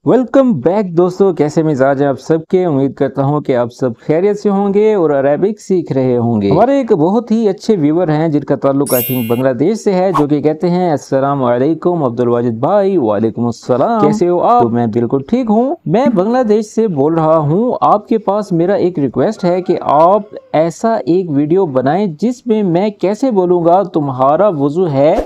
Welcome back दोस्तों, कैसे मिजाज हैं आप सबके। उम्मीद करता हूं कि आप सब खैरियत से होंगे और अरेबिक सीख रहे होंगे। हमारे एक बहुत ही अच्छे व्यूवर हैं जिनका ताल्लुक आई थिंक बांग्लादेश से है, जो कि कहते हैं अस्सलाम वालेकुम अब्दुल वाजिद भाई। वालेकुम अस्सलाम, कैसे हो आप? तो मैं बिल्कुल ठीक हूं। मैं बांग्लादेश से बोल रहा हूं। आपके पास मेरा एक रिक्वेस्ट है कि आप ऐसा एक वीडियो बनाएं जिसमें मैं कैसे बोलूंगा तुम्हारा वुजू है,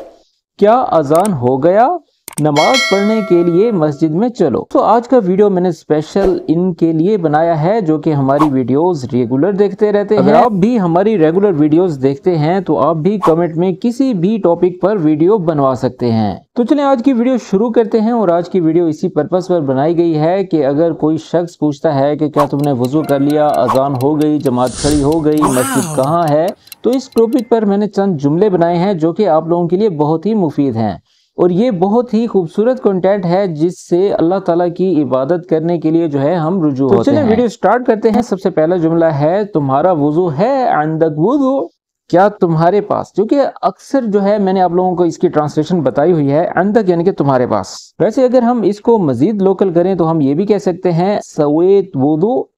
क्या अजान हो गया, नमाज पढ़ने के लिए मस्जिद में चलो। तो आज का वीडियो मैंने स्पेशल इनके लिए बनाया है जो कि हमारी वीडियोस रेगुलर देखते रहते हैं। अगर आप भी हमारी रेगुलर वीडियोस देखते हैं तो आप भी कमेंट में किसी भी टॉपिक पर वीडियो बनवा सकते हैं। तो चलें आज की वीडियो शुरू करते हैं। और आज की वीडियो इसी पर्पस पर बनाई गई है कि अगर कोई शख्स पूछता है कि क्या तुमने वुजू कर लिया, अजान हो गई, जमात खड़ी हो गई, मस्जिद कहाँ है, तो इस टॉपिक पर मैंने चंद जुमले बनाए हैं जो कि आप लोगों के लिए बहुत ही मुफीद हैं। और ये बहुत ही खूबसूरत कंटेंट है जिससे अल्लाह ताला की इबादत करने के लिए जो है हम रुजू होते हैं। तो चलिए वीडियो स्टार्ट करते हैं। सबसे पहला जुमला है तुम्हारा वुजू है, अंदक वुजू, क्या तुम्हारे पास, जो कि अक्सर जो है मैंने आप लोगों को इसकी ट्रांसलेशन बताई हुई है, अंदक यानी कि तुम्हारे पास। वैसे अगर हम इसको मजीद लोकल करें तो हम ये भी कह सकते हैं सवेत वुदू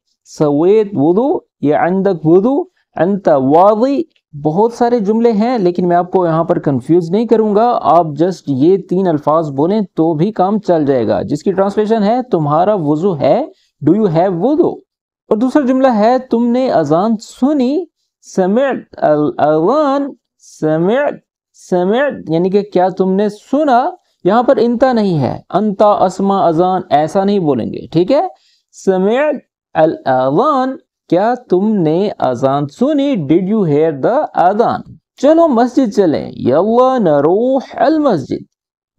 या अंदक वुदू, अंत वादी। बहुत सारे जुमले हैं लेकिन मैं आपको यहाँ पर कंफ्यूज नहीं करूंगा। आप जस्ट ये 3 अल्फाज बोलें तो भी काम चल जाएगा, जिसकी ट्रांसलेशन है तुम्हारा वुजू है, डू यू हैव वुदू। और दूसरा जुमला है तुमने अजान सुनी, समिअत अल-अज़ान, समिअत यानी कि क्या तुमने सुना। यहाँ पर इंता नहीं है, अंता अस्मा अजान ऐसा नहीं बोलेंगे, ठीक है। समिअत अल-अज़ान, क्या तुमने अजान सुनी, डिड यू हेयर द अजान। चलो मस्जिद चलें, यल्ला नरूह अल मस्जिद,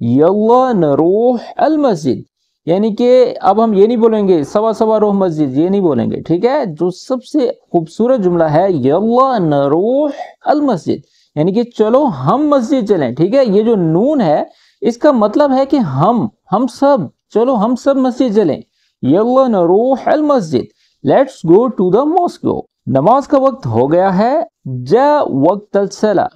यल्ला नरूह अल मस्जिद। यानी कि अब हम ये नहीं बोलेंगे सवा सवा रोह मस्जिद, ये नहीं बोलेंगे, ठीक है। जो सबसे खूबसूरत जुमला है यल्ला नरूह अल मस्जिद, यानी कि चलो हम मस्जिद चलें, ठीक है। ये जो नून है इसका मतलब है कि हम सब, चलो हम सब मस्जिद चलें। यल्ला नरूह अल मस्जिद, let's go to the mosque. नमाज का वक्त हो गया है, जा वक्त सला,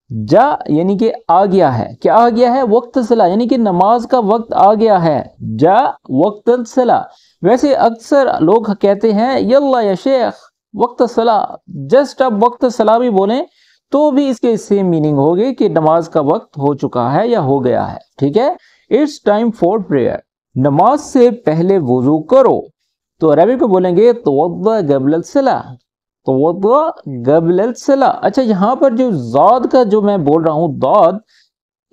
जा यानी कि आ गया है, क्या आ गया है, वक्त सला यानी कि नमाज का वक्त आ गया है, जा वक्त सला। वैसे अक्सर लोग कहते हैं यल्ला या शेख वक्त सला, जस्ट अब वक्त सला भी बोलें तो भी इसके सेम मीनिंग होगी कि नमाज का वक्त हो चुका है या हो गया है, ठीक है। इट्स टाइम फॉर प्रेयर, नमाज से पहले वुजू करो। तो अरबी में बोलेंगे तवद्दा क़ब्ल सला, तवद्दा क़ब्ल सला। अच्छा, यहाँ पर जो ज़ाद का जो मैं बोल रहा हूँ दाद,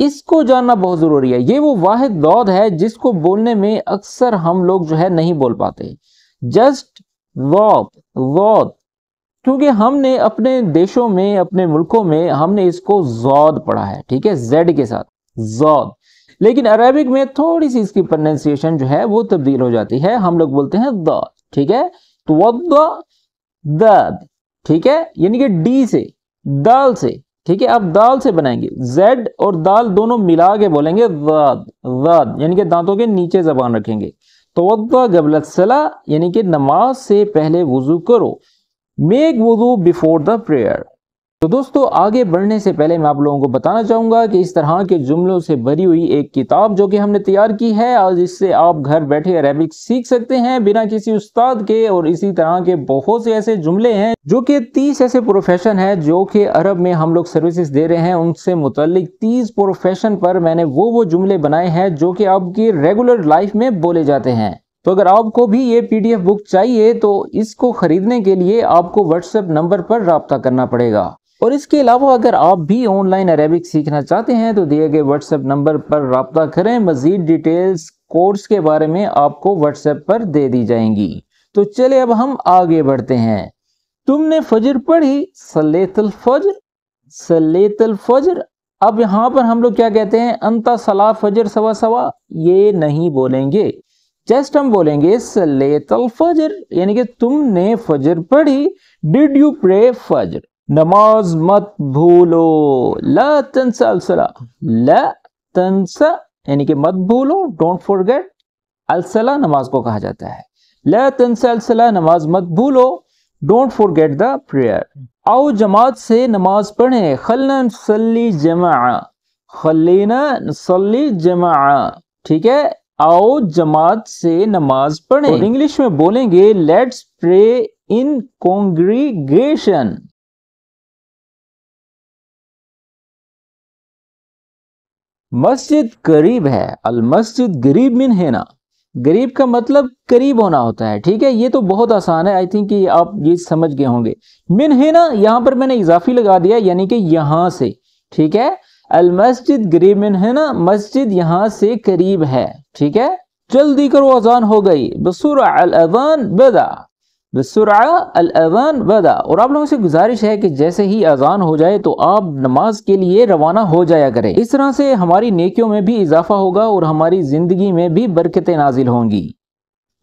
इसको जानना बहुत ज़रूरी है। ये वो वाहिद दाद है जिसको बोलने में अक्सर हम लोग जो है नहीं बोल पाते। जस्ट ज़ाद, क्योंकि हमने अपने देशों में, अपने मुल्कों में हमने इसको ज़ाद पढ़ा है, ठीक है, जेड के साथ ज़ाद। लेकिन अरेबिक में थोड़ी सी इसकी प्रोनाउंसिएशन जो है वो तब्दील हो जाती है, हम लोग बोलते हैं दाद, ठीक है। तो दाद, ठीक है, यानी कि डी से, दाल से, ठीक है। आप दाल से बनाएंगे, जेड और दाल दोनों मिला के बोलेंगे दाद, दाद यानी कि दांतों के नीचे जबान रखेंगे। तवद्दा क़ब्ल सला यानी कि नमाज से पहले वुजू करो, मेक वुजू बिफोर द प्रेयर। तो दोस्तों आगे बढ़ने से पहले मैं आप लोगों को बताना चाहूँगा कि इस तरह के जुमलों से भरी हुई एक किताब जो कि हमने तैयार की है और जिससे आप घर बैठे अरेबिक सीख सकते हैं बिना किसी उस्ताद के। और इसी तरह के बहुत से ऐसे जुमले हैं जो कि 30 ऐसे प्रोफेशन है जो कि अरब में हम लोग सर्विसेज दे रहे हैं, उनसे मुतल्लिक 30 प्रोफेशन पर मैंने वो जुमले बनाए हैं जो कि आपकी रेगुलर लाइफ में बोले जाते हैं। तो अगर आपको भी ये PDF बुक चाहिए तो इसको खरीदने के लिए आपको व्हाट्सएप नंबर पर राब्ता करना पड़ेगा। और इसके अलावा अगर आप भी ऑनलाइन अरेबिक सीखना चाहते हैं तो दिए गए व्हाट्सएप नंबर पर राब्ता करें। मजीद डिटेल्स कोर्स के बारे में आपको व्हाट्सएप पर दे दी जाएंगी। तो चले अब हम आगे बढ़ते हैं। तुमने फजर पढ़ी, सल्लेतल फजर, सल्लेतल फजर। अब यहाँ पर हम लोग क्या कहते हैं, अंता सला फजर सवा सवा, ये नहीं बोलेंगे, जस्ट हम बोलेंगे सल्लेतल फजर यानी कि तुमने फजर पढ़ी। डिड यू प्रे फजर, नमाज मत भूलो, ला तंसा अलसला, ला तंसा यानी कि मत भूलो, डोंट फॉरगेट। अलसला नमाज को कहा जाता है, ला तंसा अलसला नमाज मत भूलो, डोंट फॉरगेट द प्रेयर। आओ जमात से नमाज पढ़ें, खलना नसल्ली जमा, खलीना नसल्ली जमा, ठीक है। आओ जमात से नमाज पढ़ें। और इंग्लिश में बोलेंगे लेट्स प्रे इन कॉन्ग्रीगेशन। मस्जिद करीब है, अल मस्जिद करीब मिन हिना। गरीब का मतलब करीब होना होता है, ठीक है। ये तो बहुत आसान है, आई थिंक कि आप ये समझ गए होंगे। मिन हिना यहां पर मैंने इजाफी लगा दिया, यानी कि यहां से, ठीक है। अल मस्जिद करीब मिन हिना, मस्जिद यहां से करीब है, ठीक है। जल्दी करो अजान हो गई। बसुरा अल अज़ान बदा, बसुरा अल अज़ान बदा। और आप लोगों से गुजारिश है कि जैसे ही अजान हो जाए तो आप नमाज के लिए रवाना हो जाया करें। इस तरह से हमारी नेकियों में भी इजाफा होगा और हमारी जिंदगी में भी बरकतें नाजिल होंगी।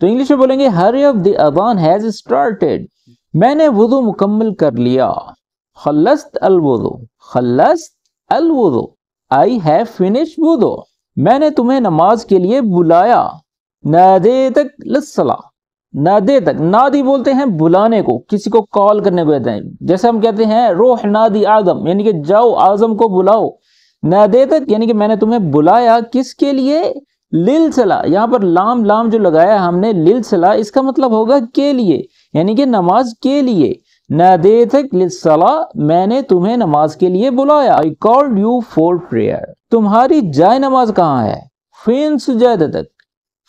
तो इंग्लिश में बोलेंगे हरी अप द अज़ान हैज स्टार्टेड। मैंने वुज़ू मुकम्मल कर लिया। खल्लस्त अल वुज़ू, खल्लस्त अल वुज़ू, आई हैव फिनिश्ड वुज़ू। मैंने तुम्हें नमाज के लिए बुलाया। नादेतक लिस्सला, नादे तक, नादी बोलते हैं बुलाने को, किसी को कॉल करने को कहते हैं। जैसे हम कहते हैं रोह नादी आदम, यानी कि जाओ आजम को बुलाओ। नादे तक यानी कि मैंने तुम्हें बुलाया, किसके लिए? लिल सला। यहाँ पर लाम लाम जो लगाया हमने, लिल सला, इसका मतलब होगा के लिए, यानी कि नमाज के लिए। नादे तक लिल सला, मैंने तुम्हें नमाज के लिए बुलाया। I called you for prayer. तुम्हारी जाए नमाज कहाँ है? फीन सुजादा तक,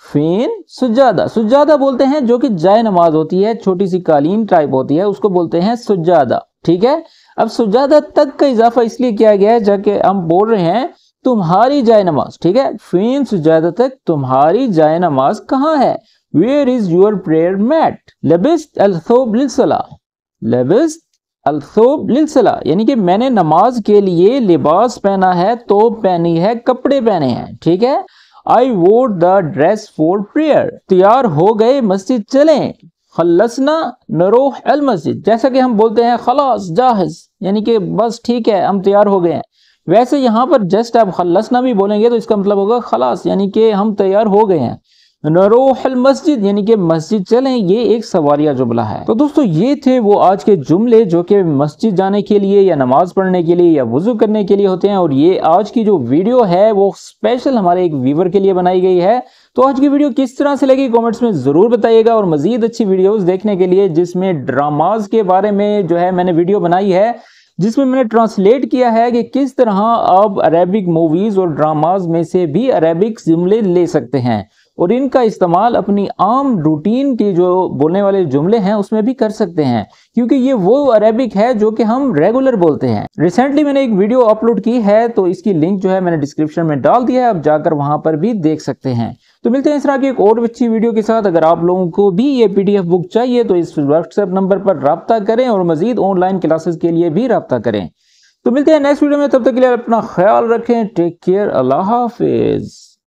फीन सुजादा। सुजादा बोलते हैं जो कि जाए नमाज होती है, छोटी सी कालीन टाइप होती है, उसको बोलते हैं सुजादा, ठीक है। अब सुजादा तक का इजाफा इसलिए किया गया है जाके हम बोल रहे हैं तुम्हारी जाए नमाज, ठीक है। फीन सुजादा तक, तुम्हारी जाए नमाज कहाँ है? Where is your prayer mat? लबिस्त अल थौब लिलसला, लबिस्त अल थौब लिलसला, यानी कि मैंने नमाज के लिए लिबास पहना है, तौब पहनी है, कपड़े पहने हैं, ठीक है। आई वोर द ड्रेस फॉर प्रेयर। तैयार हो गए, मस्जिद चलें। खल्लसना नरोह अल मस्जिद, जैसा कि हम बोलते हैं खलास जाहिज, यानी कि बस ठीक है हम तैयार हो गए हैं। वैसे यहाँ पर जस्ट आप खल्लसना भी बोलेंगे तो इसका मतलब होगा खलास, यानी कि हम तैयार हो गए हैं। नरोह अल मस्जिद यानी कि मस्जिद चलें, ये एक सवालिया जुमला है। तो दोस्तों ये थे वो आज के जुमले जो कि मस्जिद जाने के लिए या नमाज पढ़ने के लिए या वुजू करने के लिए होते हैं। और ये आज की जो वीडियो है वो स्पेशल हमारे एक व्यूवर के लिए बनाई गई है। तो आज की वीडियो किस तरह से लगी कमेंट्स में जरूर बताइएगा। और मजीद अच्छी वीडियोस देखने के लिए जिसमें ड्रामाज के बारे में जो है मैंने वीडियो बनाई है, जिसमें मैंने ट्रांसलेट किया है कि किस तरह आप अरेबिक मूवीज और ड्रामाज में से भी अरेबिक जुमले ले सकते हैं और इनका इस्तेमाल अपनी आम रूटीन के जो बोलने वाले जुमले हैं उसमें भी कर सकते हैं, क्योंकि ये वो अरेबिक है जो कि हम रेगुलर बोलते हैं। रिसेंटली मैंने एक वीडियो अपलोड की है, तो इसकी लिंक जो है मैंने डिस्क्रिप्शन में डाल दिया है, आप जाकर वहां पर भी देख सकते हैं। तो मिलते हैं इस तरह की एक और अच्छी वीडियो के साथ। अगर आप लोगों को भी ये PDF बुक चाहिए तो इस व्हाट्सएप नंबर पर राब्ता करें और मजीद ऑनलाइन क्लासेस के लिए भी राब्ता करें। तो मिलते हैं नेक्स्ट वीडियो में, तब तक के लिए अपना ख्याल रखें। टेक केयर, अल्लाह हाफिज।